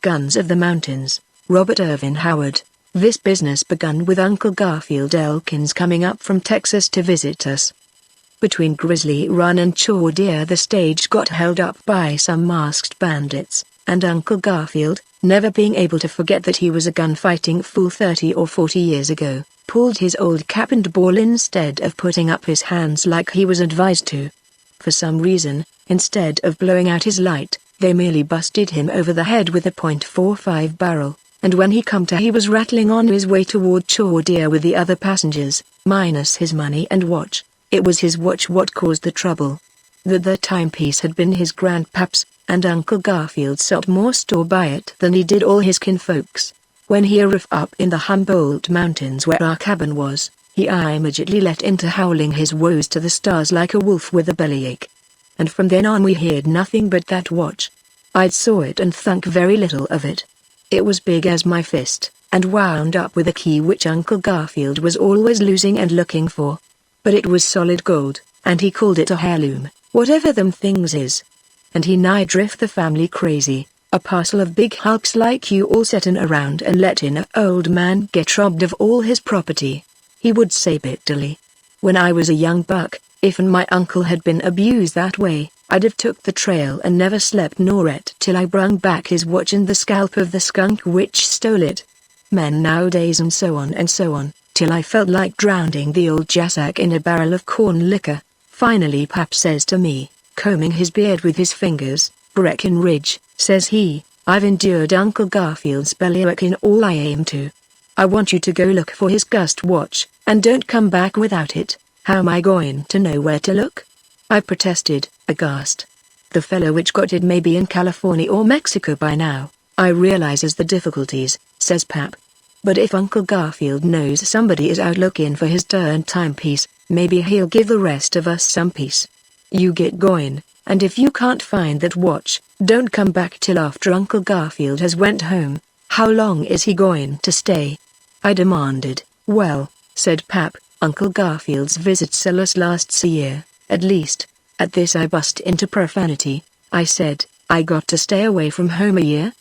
Guns of the Mountains, Robert Ervin Howard. This business begun with Uncle Garfield Elkins coming up from Texas to visit us. Between Grizzly Run and Chaw Deer the stage got held up by some masked bandits, and Uncle Garfield, never being able to forget that he was a gunfighting fool 30 or 40 years ago, pulled his old cap and ball instead of putting up his hands like he was advised to. For some reason, instead of blowing out his light, they merely busted him over the head with a .45 barrel, and when he come to he was rattling on his way toward Chaw Deer with the other passengers, minus his money and watch. It was his watch what caused the trouble. The timepiece had been his grandpap's, and Uncle Garfield set more store by it than he did all his kinfolks. When he arrived up in the Humboldt Mountains where our cabin was, he immediately let into howling his woes to the stars like a wolf with a bellyache. And from then on we heard nothing but that watch. I'd saw it and thunk very little of it. It was big as my fist, and wound up with a key which Uncle Garfield was always losing and looking for. But it was solid gold, and he called it a heirloom, whatever them things is. And he nigh drift the family crazy, a parcel of big hulks like you all settin' around and lettin' a old man get robbed of all his property. He would say bitterly. When I was a young buck, if my uncle had been abused that way, I'd have took the trail and never slept nor ate till I brung back his watch and the scalp of the skunk which stole it. Men nowadays and so on, till I felt like drowning the old jassack in a barrel of corn liquor. Finally Pap says to me, combing his beard with his fingers, "Breckenridge," says he, "I've endured Uncle Garfield's bellyache in all I aim to. I want you to go look for his gust watch, and don't come back without it. How am I going to know where to look?" I protested, aghast. "The fellow which got it may be in California or Mexico by now. I realizes the difficulties," says Pap. "But if Uncle Garfield knows somebody is out looking for his turned timepiece, maybe he'll give the rest of us some peace. You get going, and if you can't find that watch, don't come back till after Uncle Garfield has went home." "How long is he going to stay?" I demanded. "Well," said Pap, "Uncle Garfield's visits lasts a year, at least." At this I bust into profanity. I said, "I got to stay away from home a year?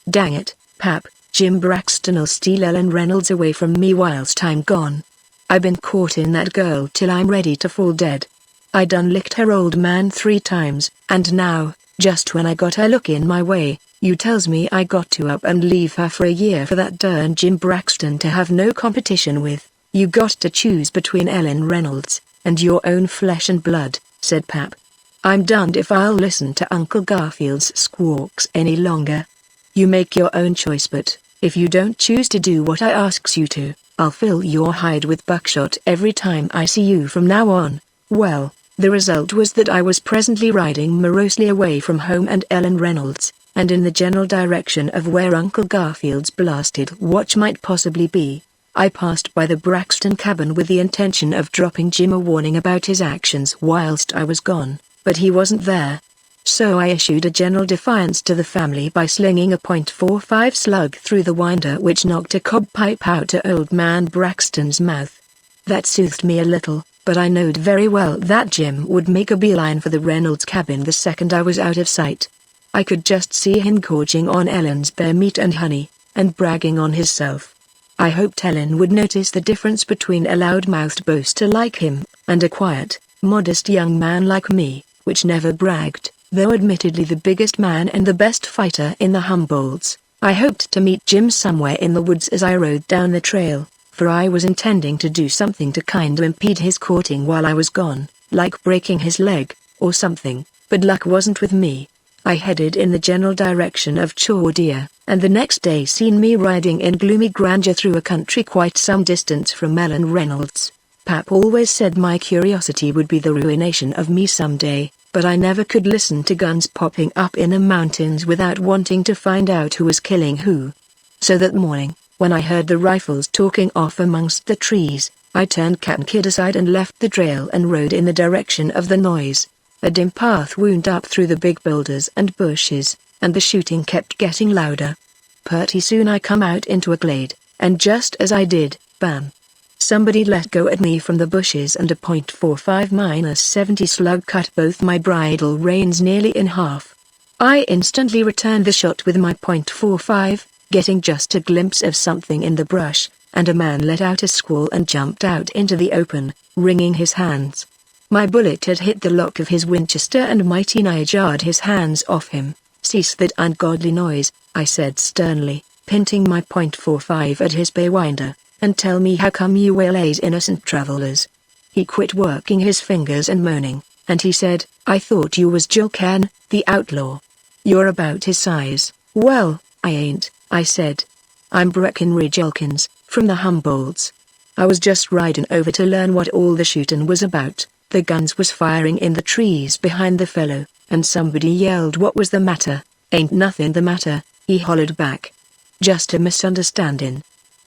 Dang it, Pap, Jim Braxton'll steal Ellen Reynolds away from me whilst I'm gone. I been courting that girl till I'm ready to fall dead. I done licked her old man 3 times, and now, just when I got her looking my way, you tells me I got to up and leave her for a year for that darn Jim Braxton to have no competition with. You got to choose between Ellen Reynolds and your own flesh and blood," said Pap. "I'm darned if I'll listen to Uncle Garfield's squawks any longer. You make your own choice, but if you don't choose to do what I asks you to, I'll fill your hide with buckshot every time I see you from now on." Well, the result was that I was presently riding morosely away from home and Ellen Reynolds, and in the general direction of where Uncle Garfield's blasted watch might possibly be. I passed by the Braxton cabin with the intention of dropping Jim a warning about his actions whilst I was gone, but he wasn't there. So I issued a general defiance to the family by slinging a .45 slug through the winder which knocked a cob pipe out to old man Braxton's mouth. That soothed me a little, but I knowed very well that Jim would make a beeline for the Reynolds cabin the second I was out of sight. I could just see him gorging on Ellen's bear meat and honey, and bragging on himself. I hoped Ellen would notice the difference between a loud-mouthed boaster like him, and a quiet, modest young man like me, which never bragged, though admittedly the biggest man and the best fighter in the Humboldts. I hoped to meet Jim somewhere in the woods as I rode down the trail, for I was intending to do something to kind of impede his courting while I was gone, like breaking his leg, or something, but luck wasn't with me. I headed in the general direction of Chaw Deer, and the next day seen me riding in gloomy grandeur through a country quite some distance from Ellen Reynolds. Pap always said my curiosity would be the ruination of me someday, but I never could listen to guns popping up in the mountains without wanting to find out who was killing who. So that morning, when I heard the rifles talking off amongst the trees, I turned cat and kid aside and left the trail and rode in the direction of the noise. A dim path wound up through the big boulders and bushes, and the shooting kept getting louder. Pretty soon I come out into a glade, and just as I did, bam! Somebody let go at me from the bushes and a .45-70 slug cut both my bridle reins nearly in half. I instantly returned the shot with my .45, getting just a glimpse of something in the brush, and a man let out a squall and jumped out into the open, wringing his hands. My bullet had hit the lock of his Winchester and mighty nigh jarred his hands off him. "Cease that ungodly noise," I said sternly, pinting my .45 at his paywinder, "and tell me how come you waylaid innocent travelers." He quit working his fingers and moaning, and he said, "I thought you was Julcan, the outlaw. You're about his size." "Well, I ain't," I said. "I'm Breckenridge Elkins, from the Humboldts. I was just riding over to learn what all the shootin' was about." The guns was firing in the trees behind the fellow, and somebody yelled what was the matter. "Ain't nothing the matter," he hollered back. "Just a misunderstanding."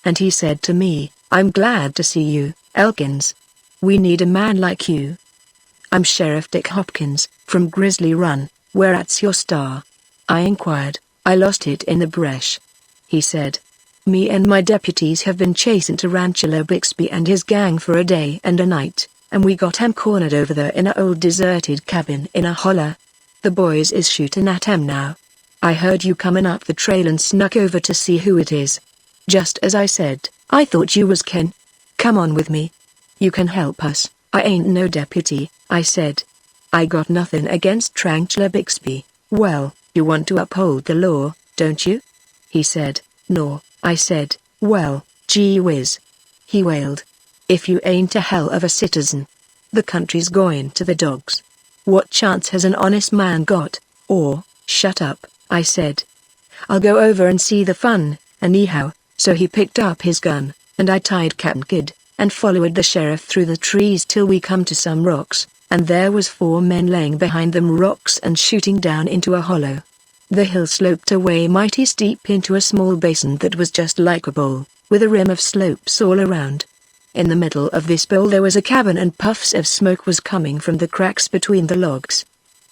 And he said to me, "I'm glad to see you, Elkins. We need a man like you." "I'm Sheriff Dick Hopkins, from Grizzly Run. Where at's your star?" I inquired. "I lost it in the brush." He said, "Me and my deputies have been chasing Tarantula Bixby and his gang for a day and a night, and we got 'em cornered over there in a old deserted cabin in a holler. The boys is shooting at 'em now. I heard you comin' up the trail and snuck over to see who it is. Just as I said, I thought you was Ken. Come on with me. You can help us." "I ain't no deputy," I said. "I got nothing against Tarantula Bixby." "Well, you want to uphold the law, don't you?" he said. "No," I said. "Well, gee whiz," he wailed. "If you ain't a hell of a citizen, the country's going to the dogs. What chance has an honest man got?" "Or, shut up," I said. "I'll go over and see the fun, anyhow." So he picked up his gun, and I tied Captain Kidd, and followed the sheriff through the trees till we come to some rocks, and there was 4 men laying behind them rocks and shooting down into a hollow. The hill sloped away mighty steep into a small basin that was just like a bowl, with a rim of slopes all around. In the middle of this bowl there was a cabin and puffs of smoke was coming from the cracks between the logs.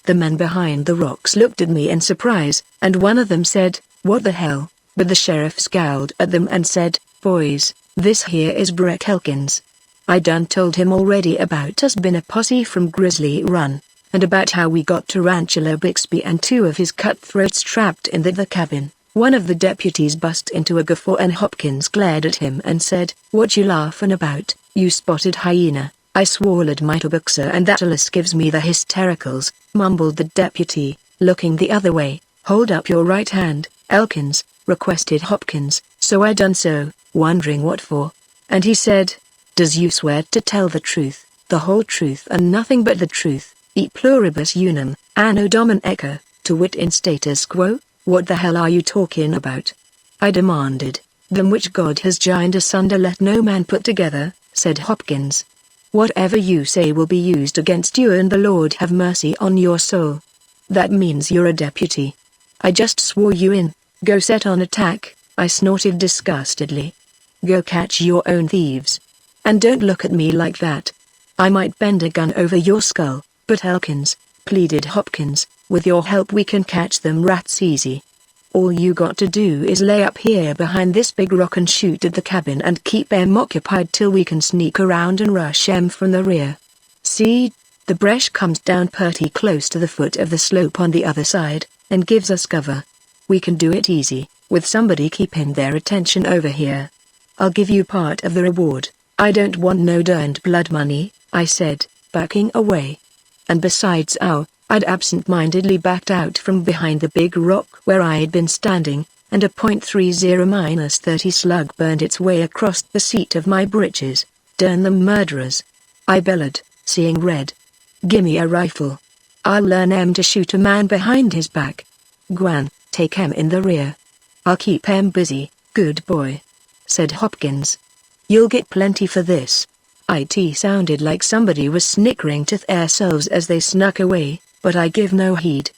The men behind the rocks looked at me in surprise, and one of them said, "What the hell?" But the sheriff scowled at them and said, "Boys, this here is Breck Elkins. I done told him already about us been a posse from Grizzly Run, and about how we got Tarantula Bixby and 2 of his cutthroats trapped in the cabin." One of the deputies bust into a guffaw and Hopkins glared at him and said, "What you laughin' about, you spotted hyena?" "I swallowed my tobacco and that allus gives me the hystericals," mumbled the deputy, looking the other way. "Hold up your right hand, Elkins," requested Hopkins. So I done so, wondering what for. And he said, "Does you swear to tell the truth, the whole truth and nothing but the truth, e pluribus unum, anno Domini to wit in status quo?" "What the hell are you talking about?" I demanded. "Them which God has joined asunder let no man put together," said Hopkins. "Whatever you say will be used against you and the Lord have mercy on your soul." "That means you're a deputy." "I just swore you in." "Go set on attack," I snorted disgustedly. "Go catch your own thieves. And don't look at me like that. I might bend a gun over your skull." "But Elkins," pleaded Hopkins, "with your help we can catch them rats easy. All you got to do is lay up here behind this big rock and shoot at the cabin and keep 'em occupied till we can sneak around and rush 'em from the rear. See, the bresh comes down pretty close to the foot of the slope on the other side, and gives us cover. We can do it easy, with somebody keeping their attention over here. I'll give you part of the reward." "I don't want no darned blood money," I said, backing away. And besides I'd absent-mindedly backed out from behind the big rock where I had been standing, and a .30-30 slug burned its way across the seat of my breeches. "Darn them murderers!" I bellowed, seeing red. "Gimme a rifle. I'll learn 'em to shoot a man behind his back. Gwan, take 'em in the rear. I'll keep 'em busy, good boy," said Hopkins. "You'll get plenty for this." It sounded like somebody was snickering to themselves as they snuck away, but I give no heed.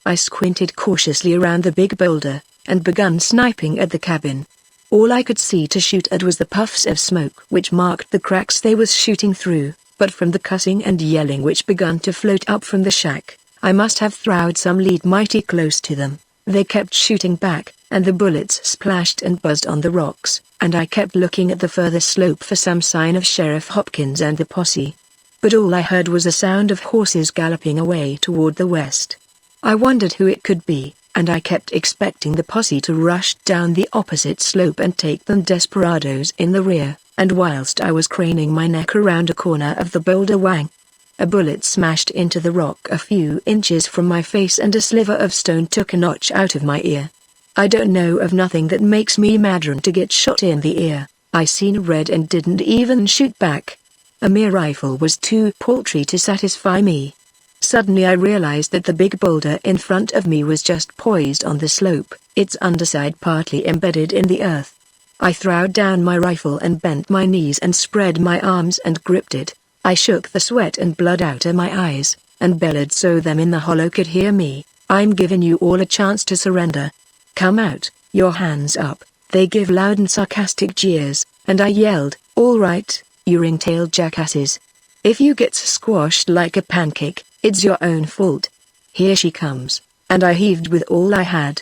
I squinted cautiously around the big boulder, and begun sniping at the cabin. All I could see to shoot at was the puffs of smoke which marked the cracks they was shooting through, but from the cussing and yelling which begun to float up from the shack, I must have throwed some lead mighty close to them. They kept shooting back, and the bullets splashed and buzzed on the rocks, and I kept looking at the further slope for some sign of Sheriff Hopkins and the posse. But all I heard was a sound of horses galloping away toward the west. I wondered who it could be, and I kept expecting the posse to rush down the opposite slope and take them desperados in the rear, and whilst I was craning my neck around a corner of the boulder wang, a bullet smashed into the rock a few inches from my face and a sliver of stone took a notch out of my ear. I don't know of nothing that makes me madder than to get shot in the ear. I seen red and didn't even shoot back. A mere rifle was too paltry to satisfy me. Suddenly I realized that the big boulder in front of me was just poised on the slope, its underside partly embedded in the earth. I threw down my rifle and bent my knees and spread my arms and gripped it. I shook the sweat and blood out of my eyes, and bellowed so them in the hollow could hear me, "I'm giving you all a chance to surrender. Come out, your hands up." They give loud and sarcastic jeers, and I yelled, "All right, you ring-tailed jackasses. If you get squashed like a pancake, it's your own fault. Here she comes," and I heaved with all I had.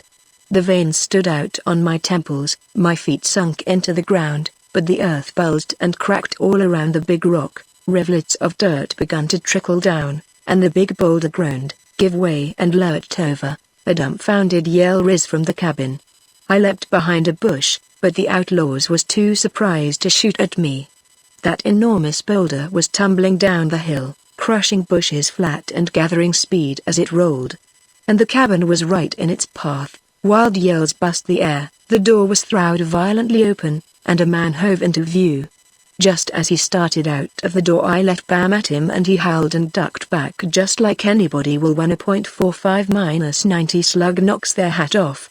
The veins stood out on my temples, my feet sunk into the ground, but the earth bulged and cracked all around the big rock. Rivulets of dirt began to trickle down, and the big boulder groaned, give way and lurched over. A dumbfounded yell rose from the cabin. I leapt behind a bush, but the outlaws was too surprised to shoot at me. That enormous boulder was tumbling down the hill, crushing bushes flat and gathering speed as it rolled. And the cabin was right in its path. Wild yells bust the air, the door was thrown violently open, and a man hove into view. Just as he started out of the door I let bam at him and he howled and ducked back just like anybody will when a .45-90 slug knocks their hat off.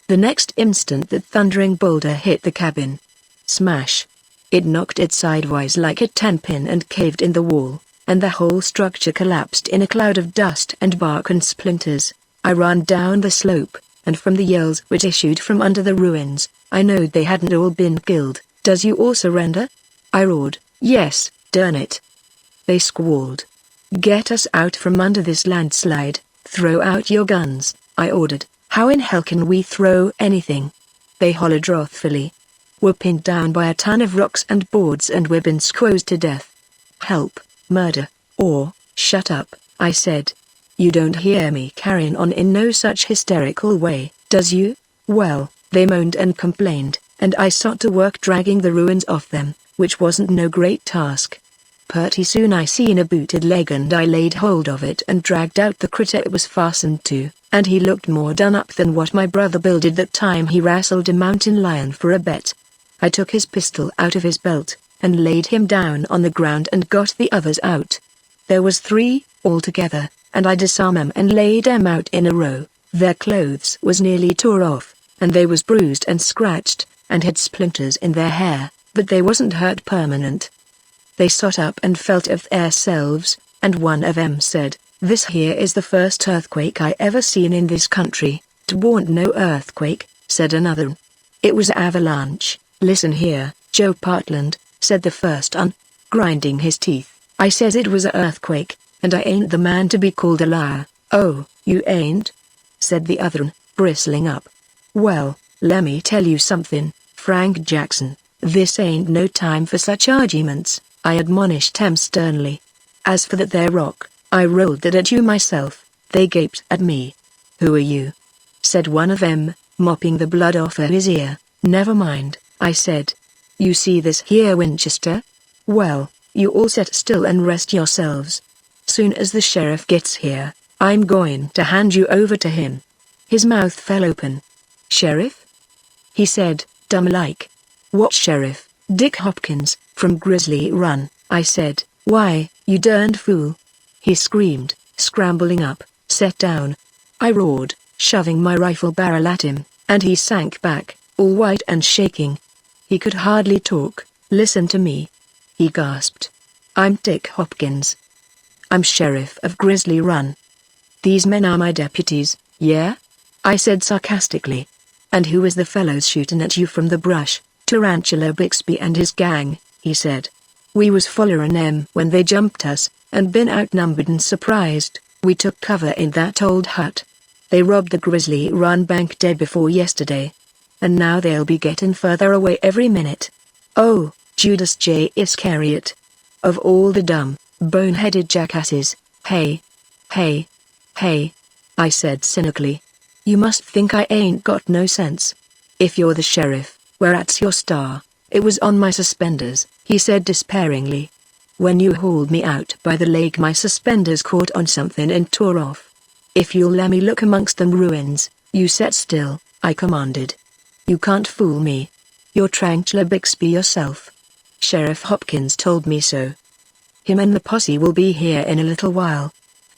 The next instant that thundering boulder hit the cabin. Smash! It knocked it sideways like a 10-pin and caved in the wall, and the whole structure collapsed in a cloud of dust and bark and splinters. I ran down the slope, and from the yells which issued from under the ruins, I knowed they hadn't all been killed. "Does you all surrender?" I roared. "Yes, darn it!" They squalled. "Get us out from under this landslide, throw out your guns," I ordered. "How in hell can we throw anything?" They hollered wrathfully. "We're pinned down by a ton of rocks and boards and we've been squeezed to death. Help, murder, or, shut up," I said. "You don't hear me carrying on in no such hysterical way, does you?" Well, they moaned and complained, and I set to work dragging the ruins off them, which wasn't no great task. Pretty soon I seen a booted leg and I laid hold of it and dragged out the critter it was fastened to, and he looked more done up than what my brother Bill did that time he wrestled a mountain lion for a bet. I took his pistol out of his belt, and laid him down on the ground and got the others out. There was 3, altogether, and I disarmed them and laid them out in a row. Their clothes was nearly tore off, and they was bruised and scratched, and had splinters in their hair, but they wasn't hurt permanent. They sot up and felt of theirselves, and one of them said, "This here is the first earthquake I ever seen in this country." "'Twarn't no earthquake," said another. "It was avalanche." "Listen here, Joe Partland," said the first un, grinding his teeth. "I says it was a earthquake, and I ain't the man to be called a liar." "Oh, you ain't?" said the other, bristling up. "Well, lemme tell you something, Frank Jackson, this ain't no time for such arguments," I admonished him sternly. "As for that there rock, I rolled it at you myself." They gaped at me. "Who are you?" said one of them, mopping the blood off of his ear. "Never mind," I said. "You see this here Winchester? Well, you all sit still and rest yourselves. Soon as the sheriff gets here, I'm going to hand you over to him." His mouth fell open. "Sheriff?" he said, dumb-like. "What sheriff?" "Dick Hopkins, from Grizzly Run," I said. "Why, you darned fool!" he screamed, scrambling up. "Set down!" I roared, shoving my rifle barrel at him, and he sank back, all white and shaking. He could hardly talk. "Listen to me," he gasped. "I'm Dick Hopkins. I'm sheriff of Grizzly Run. These men are my deputies, yeah?" I said sarcastically. "And who is the fellows shooting at you from the brush?" "Tarantula Bixby and his gang," he said. "We was follerin' 'em when they jumped us, and been outnumbered and surprised, we took cover in that old hut. They robbed the Grizzly Run bank day before yesterday. And now they'll be getting further away every minute. Oh, Judas J. Iscariot. Of all the dumb, bone-headed jackasses, hey, hey, hey." I said cynically. "You must think I ain't got no sense. If you're the sheriff, where's your star?" "It was on my suspenders," he said despairingly. "When you hauled me out by the lake, my suspenders caught on something and tore off. If you'll let me look amongst them ruins." "You set still," I commanded. "You can't fool me. You're Trantula Bixby yourself. Sheriff Hopkins told me so. Him and the posse will be here in a little while.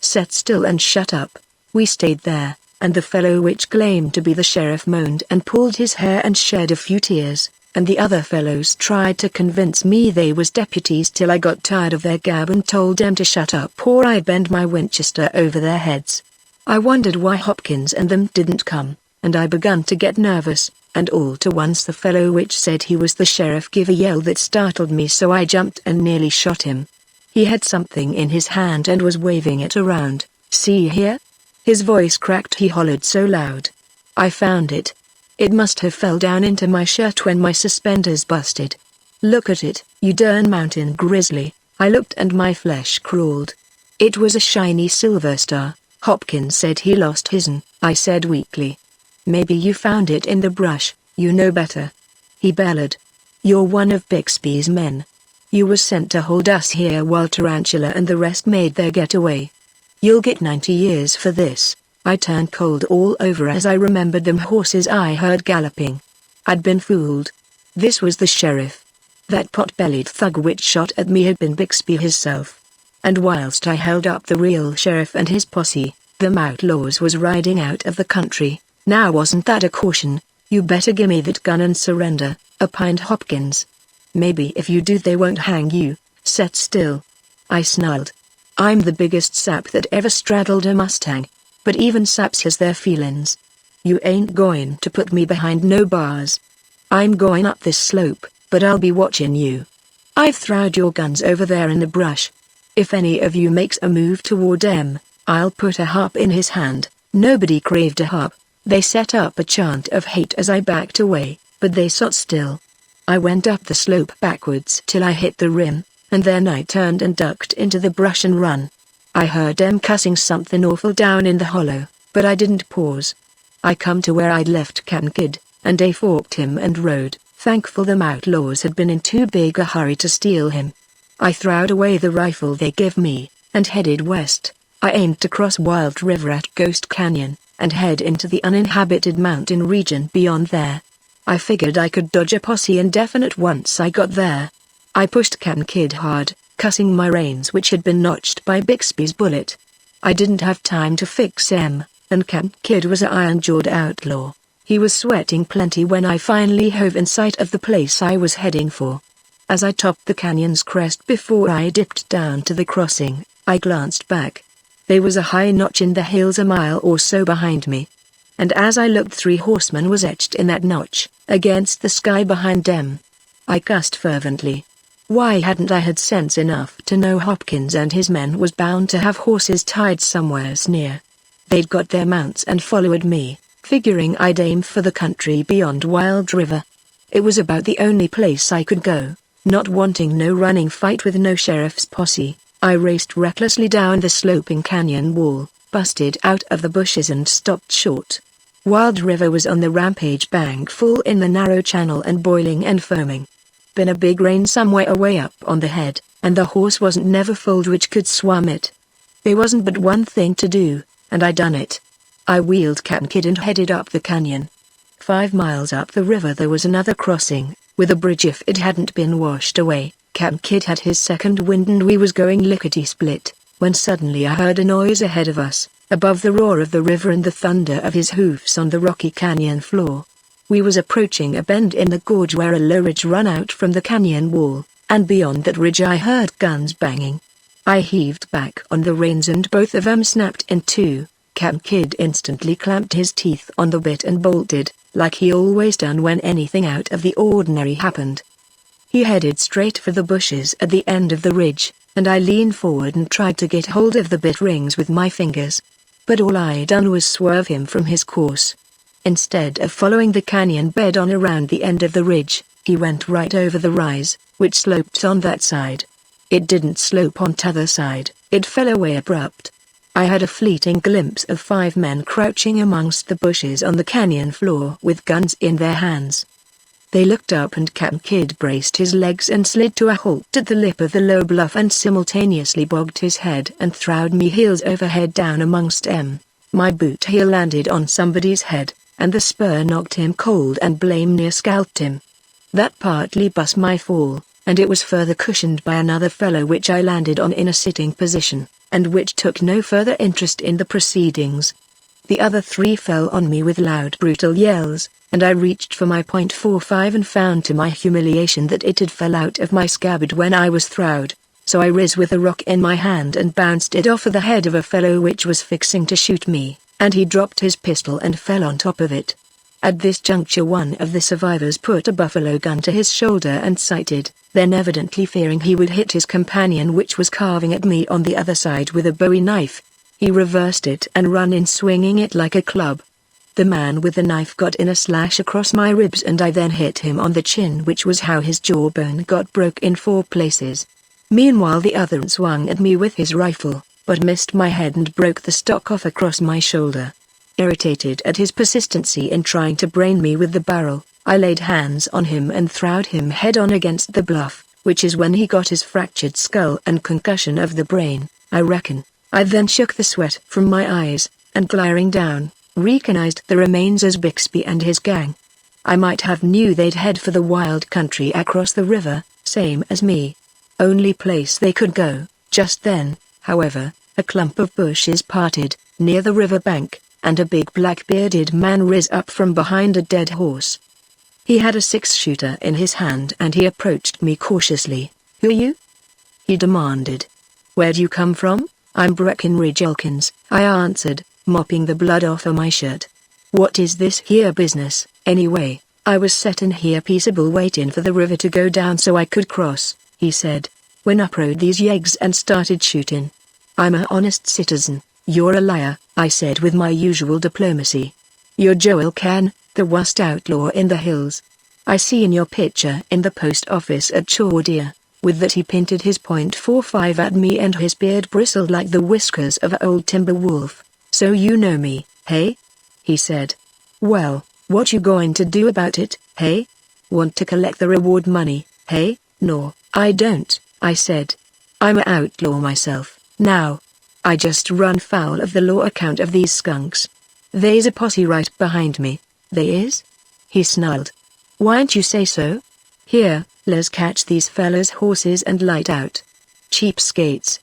Set still and shut up." We stayed there, and the fellow which claimed to be the sheriff moaned and pulled his hair and shed a few tears, and the other fellows tried to convince me they was deputies till I got tired of their gab and told them to shut up or I'd bend my Winchester over their heads. I wondered why Hopkins and them didn't come, and I begun to get nervous, and all to once the fellow which said he was the sheriff gave a yell that startled me, so I jumped and nearly shot him. He had something in his hand and was waving it around. "See here?" His voice cracked, he hollered so loud. I found it. It must have fell down into my shirt when my suspenders busted. "Look at it, you darn mountain grizzly." I looked and my flesh crawled. It was a shiny silver star. "Hopkins said he lost his'n," I said weakly. "Maybe you found it in the brush, you know better." He bellowed. "You're one of Bixby's men. You was sent to hold us here while Tarantula and the rest made their getaway. You'll get 90 years for this." I turned cold all over as I remembered them horses I heard galloping. I'd been fooled. This was the sheriff. That pot-bellied thug which shot at me had been Bixby himself. And whilst I held up the real sheriff and his posse, them outlaws was riding out of the country. "Now wasn't that a caution? You better gimme that gun and surrender," opined Hopkins. "Maybe if you do they won't hang you." "Set still," I snarled. "I'm the biggest sap that ever straddled a Mustang. But even saps has their feelings. You ain't going to put me behind no bars. I'm going up this slope, but I'll be watching you. I've throwed your guns over there in the brush. If any of you makes a move toward them, I'll put a harp in his hand." Nobody craved a harp. They set up a chant of hate as I backed away, but they sat still. I went up the slope backwards till I hit the rim, and then I turned and ducked into the brush and run. I heard them cussing something awful down in the hollow, but I didn't pause. I come to where I'd left Cap'n Kidd, and they forked him and rode, thankful them outlaws had been in too big a hurry to steal him. I throwed away the rifle they give me, and headed west. I aimed to cross Wild River at Ghost Canyon, and head into the uninhabited mountain region beyond there. I figured I could dodge a posse indefinite once I got there. I pushed Cap'n Kidd hard, cussing my reins which had been notched by Bixby's bullet. I didn't have time to fix em, and Cap'n Kidd was a iron-jawed outlaw. He was sweating plenty when I finally hove in sight of the place I was heading for. As I topped the canyon's crest before I dipped down to the crossing, I glanced back. There was a high notch in the hills a mile or so behind me. And as I looked, 3 horsemen was etched in that notch, against the sky behind them. I cussed fervently. Why hadn't I had sense enough to know Hopkins and his men was bound to have horses tied somewheres near? They'd got their mounts and followed me, figuring I'd aim for the country beyond Wild River. It was about the only place I could go, not wanting no running fight with no sheriff's posse. I raced recklessly down the sloping canyon wall, busted out of the bushes and stopped short. Wild River was on the rampage bank, full in the narrow channel and boiling and foaming. Been a big rain somewhere away up on the head, and the horse wasn't never foaled which could swam it. There wasn't but one thing to do, and I done it. I wheeled Cap'n Kidd and headed up the canyon. 5 miles up the river there was another crossing, with a bridge if it hadn't been washed away. Cap'n Kidd had his second wind and we was going lickety-split, when suddenly I heard a noise ahead of us, above the roar of the river and the thunder of his hoofs on the rocky canyon floor. We was approaching a bend in the gorge where a low ridge run out from the canyon wall, and beyond that ridge I heard guns banging. I heaved back on the reins and both of them snapped in two. Cap'n Kidd instantly clamped his teeth on the bit and bolted, like he always done when anything out of the ordinary happened. He headed straight for the bushes at the end of the ridge, and I leaned forward and tried to get hold of the bit rings with my fingers. But all I done was swerve him from his course. Instead of following the canyon bed on around the end of the ridge, he went right over the rise, which sloped on that side. It didn't slope on t'other side, it fell away abrupt. I had a fleeting glimpse of 5 men crouching amongst the bushes on the canyon floor with guns in their hands. They looked up and Captain Kidd braced his legs and slid to a halt at the lip of the low bluff and simultaneously bobbed his head and throwed me heels over head down amongst them. My boot heel landed on somebody's head, and the spur knocked him cold and blame near scalped him. That partly bust my fall, and it was further cushioned by another fellow which I landed on in a sitting position, and which took no further interest in the proceedings. The other 3 fell on me with loud brutal yells, and I reached for my .45 and found to my humiliation that it had fell out of my scabbard when I was throwed, so I riz with a rock in my hand and bounced it off of the head of a fellow which was fixing to shoot me, and he dropped his pistol and fell on top of it. At this juncture one of the survivors put a buffalo gun to his shoulder and sighted, then evidently fearing he would hit his companion which was carving at me on the other side with a bowie knife, he reversed it and ran in swinging it like a club. The man with the knife got in a slash across my ribs and I then hit him on the chin, which was how his jawbone got broke in 4 places. Meanwhile the other swung at me with his rifle, but missed my head and broke the stock off across my shoulder. Irritated at his persistency in trying to brain me with the barrel, I laid hands on him and throwed him head-on against the bluff, which is when he got his fractured skull and concussion of the brain, I reckon. I then shook the sweat from my eyes, and glaring down, recognized the remains as Bixby and his gang. I might have knew they'd head for the wild country across the river, same as me. Only place they could go. Just then, however, a clump of bushes parted, near the river bank, and a big black-bearded man riz up from behind a dead horse. He had a 6-shooter in his hand and he approached me cautiously. "Who are you?" he demanded. "Where'd you come from?" "I'm Breckenridge Elkins," I answered, mopping the blood off of my shirt. "What is this here business, anyway?" "I was settin' here peaceable waitin' for the river to go down so I could cross," he said, "when up rode these yeggs and started shootin'. I'm a honest citizen." "You're a liar," I said with my usual diplomacy. "You're Joel Can, the worst outlaw in the hills. I seen your picture in the post office at Chaudier." With that he pinted his .45 at me and his beard bristled like the whiskers of a old timber wolf. "So you know me, hey?" he said. "Well, what you going to do about it, hey? Want to collect the reward money, hey?" "No, I don't," I said. "I'm a outlaw myself, now. I just run foul of the law account of these skunks. They's a posse right behind me." "They is?" he snarled. "Why'n't you say so? Here, let's catch these fellas' horses and light out. Cheapskates.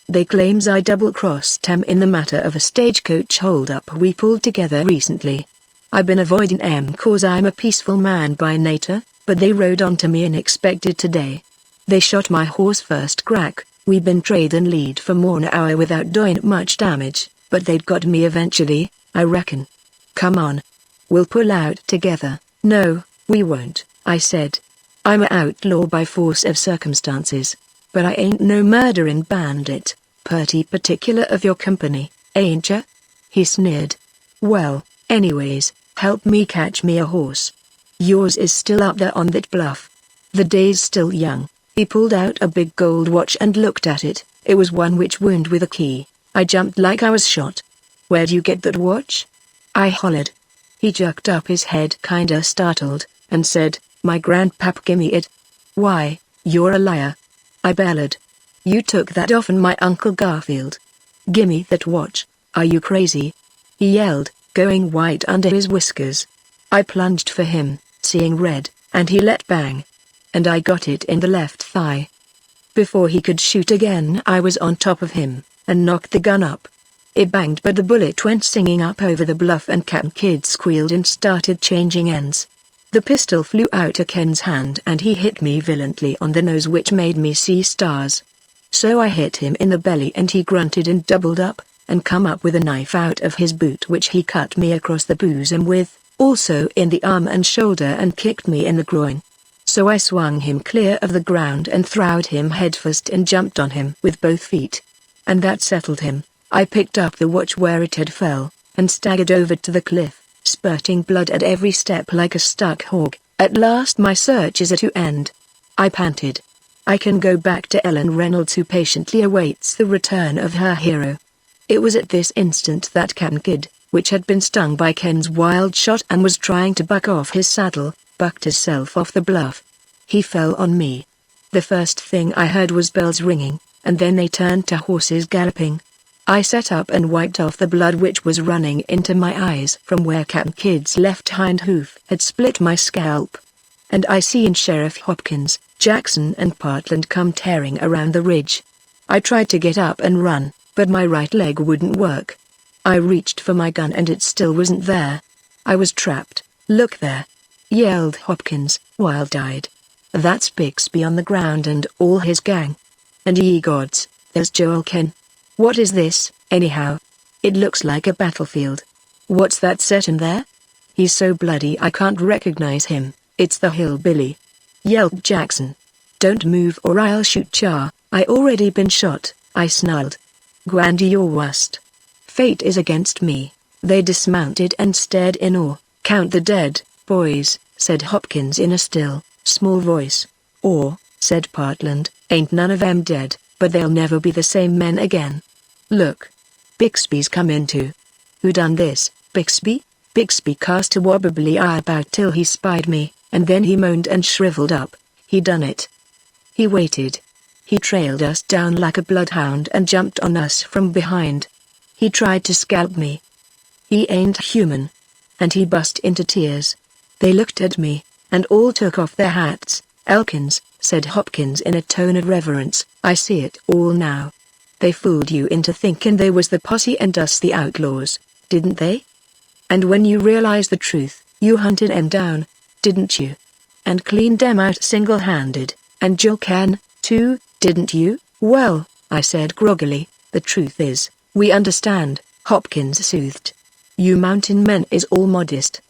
They claims I double-crossed 'em in the matter of a stagecoach hold-up we pulled together recently. I been avoiding 'em 'cause I'm a peaceful man by nature, but they rode onto me unexpected today. They shot my horse first crack. We been trading lead for more'n an hour without doing much damage, but they'd got me eventually, I reckon. Come on. We'll pull out together." "No, we won't," I said. "I'm a outlaw by force of circumstances, but I ain't no murderin' bandit. Purty particular of your company, ain't ya?" he sneered. "Well, anyways, help me catch me a horse. Yours is still up there on that bluff. The day's still young." He pulled out a big gold watch and looked at it. It was one which wound with a key. I jumped like I was shot. "Where'd you get that watch?" I hollered. He jerked up his head kinda startled, and said, "My grandpap gimme it." "Why, you're a liar," I bellowed. "You took that offen my Uncle Garfield. Gimme that watch, are you crazy?" he yelled, going white under his whiskers. I plunged for him, seeing red, and he let bang. And I got it in the left thigh. Before he could shoot again I was on top of him, and knocked the gun up. It banged but the bullet went singing up over the bluff and Captain Kidd squealed and started changing ends. The pistol flew out of Ken's hand and he hit me violently on the nose which made me see stars. So I hit him in the belly and he grunted and doubled up, and come up with a knife out of his boot which he cut me across the bosom with, also in the arm and shoulder, and kicked me in the groin. So I swung him clear of the ground and throwed him headfirst and jumped on him with both feet. And that settled him. I picked up the watch where it had fell, and staggered over to the cliff, spurting blood at every step like a stuck hog. At last my search is at to end. I panted. I can go back to Ellen Reynolds who patiently awaits the return of her hero. It was at this instant that Captain Kidd, which had been stung by Ken's wild shot and was trying to buck off his saddle, bucked himself off the bluff. He fell on me. The first thing I heard was bells ringing, and then they turned to horses galloping. I sat up and wiped off the blood which was running into my eyes from where Captain Kidd's left hind hoof had split my scalp. And I seen Sheriff Hopkins, Jackson and Partland come tearing around the ridge. I tried to get up and run, but my right leg wouldn't work. I reached for my gun and it still wasn't there. I was trapped. "Look there!" yelled Hopkins, wild-eyed. "That's Bixby on the ground and all his gang. And ye gods, there's Joel Ken. What is this, anyhow? It looks like a battlefield. What's that set in there? He's so bloody I can't recognize him. It's the hillbilly," yelled Jackson. "Don't move or I'll shoot ya." "I already been shot," I snarled. "Grandy, your worst. Fate is against me." They dismounted and stared in awe. "Count the dead, boys," said Hopkins in a still, small voice. "Or," said Partland, "ain't none of 'em dead, but they'll never be the same men again. Look. Bixby's come in too." "Who done this, Bixby?" Bixby cast a wobbly eye about till he spied me, and then he moaned and shriveled up. "He done it. He waited. He trailed us down like a bloodhound and jumped on us from behind. He tried to scalp me. He ain't human." And he burst into tears. They looked at me, and all took off their hats. "Elkins," said Hopkins in a tone of reverence, "I see it all now. They fooled you into thinking they was the posse and us the outlaws, didn't they? And when you realized the truth, you hunted 'em down, didn't you? And cleaned 'em out single-handed, and Joel Ken, too, didn't you?" "Well," I said groggily, "the truth is, we understand," Hopkins soothed. "You mountain men is all modest.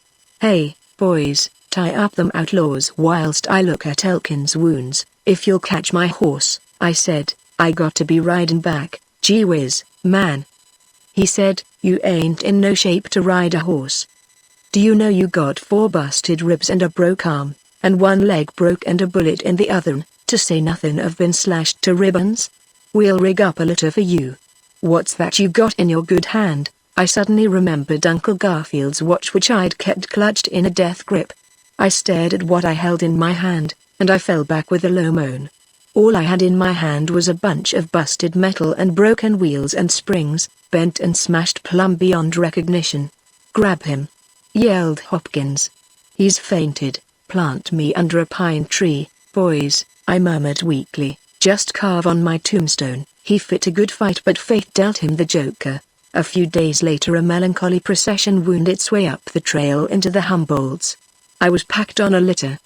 Hey, boys, tie up them outlaws whilst I look at Elkins' wounds." "If you'll catch my horse," I said, "I got to be riding back." "Gee whiz, man," he said, "you ain't in no shape to ride a horse. Do you know you got 4 busted ribs and a broke arm, and 1 leg broke and a bullet in the other, to say nothing of been slashed to ribbons? We'll rig up a litter for you. What's that you got in your good hand?" I suddenly remembered Uncle Garfield's watch which I'd kept clutched in a death grip. I stared at what I held in my hand, and I fell back with a low moan. All I had in my hand was a bunch of busted metal and broken wheels and springs, bent and smashed plumb beyond recognition. "Grab him!" yelled Hopkins. "He's fainted. Plant me under a pine tree, boys," I murmured weakly. "Just carve on my tombstone, he fit a good fight but fate dealt him the joker." A few days later a melancholy procession wound its way up the trail into the Humboldts. I was packed on a litter.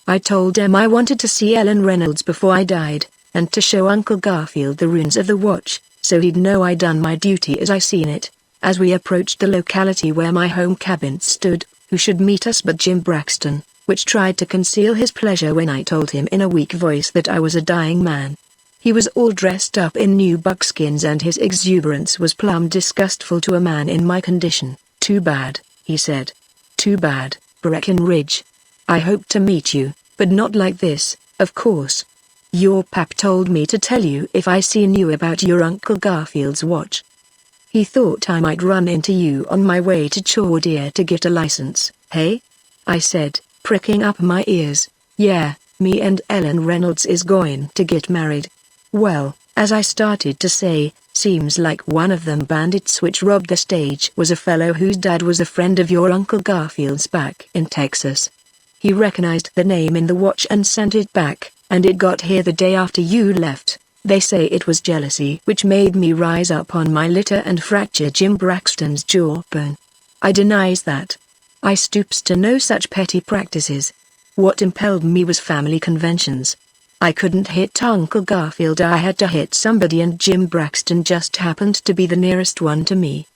I told them I wanted to see Ellen Reynolds before I died, and to show Uncle Garfield the ruins of the watch, so he'd know I done my duty as I seen it. As we approached the locality where my home cabin stood, who should meet us but Jim Braxton, which tried to conceal his pleasure when I told him in a weak voice that I was a dying man. He was all dressed up in new buckskins and his exuberance was plumb disgustful to a man in my condition. "Too bad," he said. "Too bad, Breckenridge. I hoped to meet you, but not like this, of course. Your pap told me to tell you if I seen you about your Uncle Garfield's watch. He thought I might run into you on my way to Chaudier to get a license." "Hey?" I said, pricking up my ears. "Yeah, me and Ellen Reynolds is going to get married." "Well," as I started to say, "seems like one of them bandits which robbed the stage was a fellow whose dad was a friend of your Uncle Garfield's back in Texas. He recognized the name in the watch and sent it back, and it got here the day after you left. They say it was jealousy which made me rise up on my litter and fracture Jim Braxton's jawbone. I denies that. I stoops to no such petty practices. What impelled me was family conventions. I couldn't hit Uncle Garfield, I had to hit somebody, and Jim Braxton just happened to be the nearest one to me.